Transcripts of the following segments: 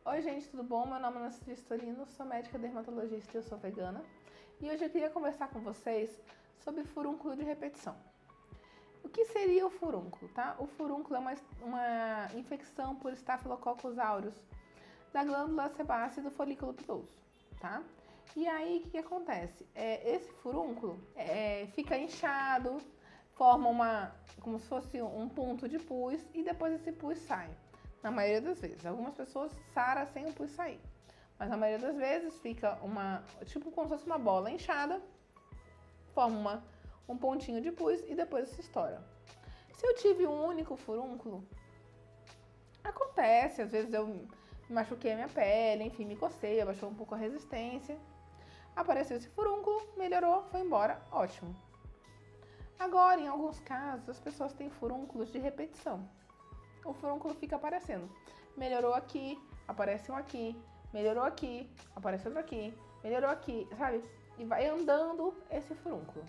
Oi gente, tudo bom? Meu nome é Ana Cristorino, sou médica dermatologista e eu sou vegana. E hoje eu queria conversar com vocês sobre furúnculo de repetição. O que seria o furúnculo, tá? O furúnculo é uma infecção por Staphylococcus aureus da glândula sebácea do folículo piloso, tá? E aí, o que acontece? Esse furúnculo fica inchado, forma como se fosse um ponto de pus e depois esse pus sai. Na maioria das vezes. Algumas pessoas saram sem o pus sair. Mas na maioria das vezes fica tipo como se fosse uma bola inchada, forma um pontinho de pus e depois se estoura. Se eu tive um único furúnculo, acontece, às vezes eu machuquei a minha pele, enfim, me cocei, abaixou um pouco a resistência. Apareceu esse furúnculo, melhorou, foi embora, ótimo. Agora, em alguns casos, as pessoas têm furúnculos de repetição. O furúnculo fica aparecendo. Melhorou aqui, aparece um aqui, melhorou aqui, aparece outro aqui, melhorou aqui, sabe? E vai andando esse furúnculo.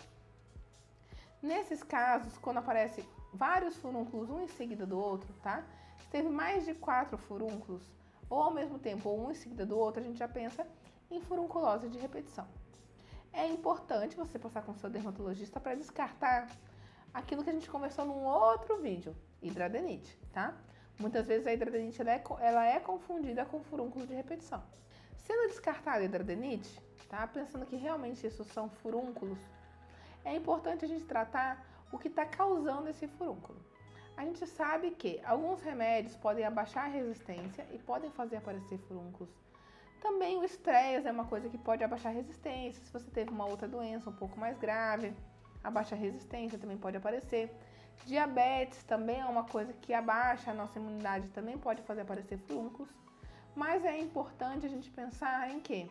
Nesses casos, quando aparece vários furúnculos um em seguida do outro, tá? Se teve mais de 4 furúnculos, ou ao mesmo tempo, ou um em seguida do outro, a gente já pensa em furunculose de repetição. É importante você passar com o seu dermatologista para descartar aquilo que a gente conversou num outro vídeo, hidradenite, tá? Muitas vezes a hidradenite ela é confundida com furúnculo de repetição. Sendo descartada a hidradenite, tá? Pensando que realmente isso são furúnculos, é importante a gente tratar o que está causando esse furúnculo. A gente sabe que alguns remédios podem abaixar a resistência e podem fazer aparecer furúnculos. Também o estresse é uma coisa que pode abaixar a resistência. Se você teve uma outra doença um pouco mais grave, a baixa resistência também pode aparecer. Diabetes também é uma coisa que abaixa a nossa imunidade, também pode fazer aparecer furúnculos. Mas é importante a gente pensar em quê?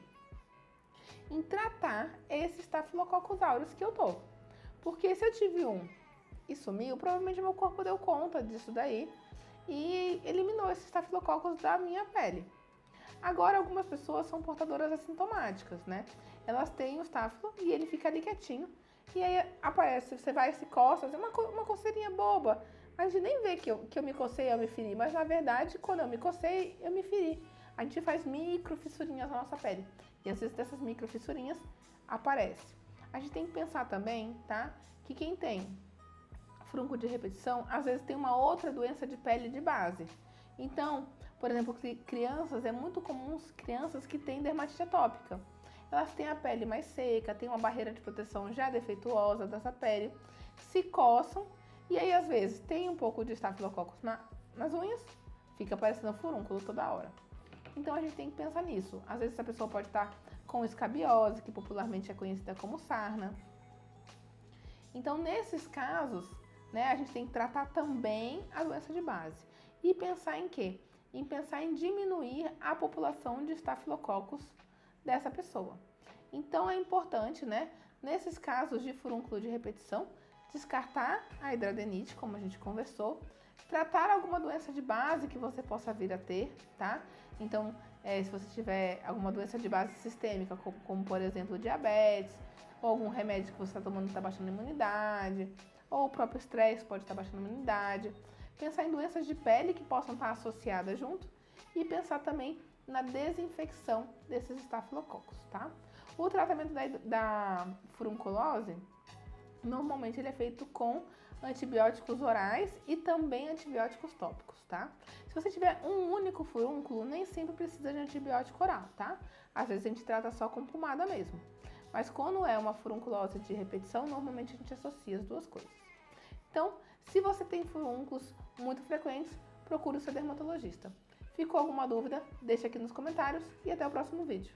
Em tratar esse Staphylococcus aureus que eu tô. Porque se eu tive um e sumiu, provavelmente meu corpo deu conta disso daí e eliminou esse Staphylococcus da minha pele. Agora, algumas pessoas são portadoras assintomáticas, né? Elas têm o Staphylo e ele fica ali quietinho. E aí aparece, você vai se coça, uma coceirinha boba. A gente nem vê que eu me cocei e eu me feri, mas na verdade, quando eu me cocei, eu me feri. A gente faz micro fissurinhas na nossa pele. E às vezes dessas micro fissurinhas aparece. A gente tem que pensar também, tá? Que quem tem furúnculo de repetição, às vezes tem uma outra doença de pele de base. Então, por exemplo, crianças, é muito comum crianças que têm dermatite atópica. Elas têm a pele mais seca, têm uma barreira de proteção já defeituosa dessa pele, se coçam e aí às vezes tem um pouco de estafilococcus nas unhas, fica parecendo furúnculo toda hora. Então a gente tem que pensar nisso. Às vezes essa pessoa pode estar com escabiose, que popularmente é conhecida como sarna. Então nesses casos, né, a gente tem que tratar também a doença de base. E pensar em quê? Em pensar em diminuir a população de estafilococcus dessa pessoa. Então é importante, né, nesses casos de furúnculo de repetição, descartar a hidradenite, como a gente conversou, tratar alguma doença de base que você possa vir a ter, tá? Então, se você tiver alguma doença de base sistêmica, como por exemplo diabetes, ou algum remédio que você está tomando está baixando a imunidade, ou o próprio estresse pode estar baixando a imunidade, pensar em doenças de pele que possam estar associadas junto e pensar também na desinfecção desses estafilococos, tá? O tratamento da furunculose, normalmente ele é feito com antibióticos orais e também antibióticos tópicos, tá? Se você tiver um único furúnculo, nem sempre precisa de antibiótico oral, tá? Às vezes a gente trata só com pomada mesmo. Mas quando é uma furunculose de repetição, normalmente a gente associa as duas coisas. Então, se você tem furúnculos muito frequentes, procure o seu dermatologista. Ficou alguma dúvida? Deixa aqui nos comentários e até o próximo vídeo.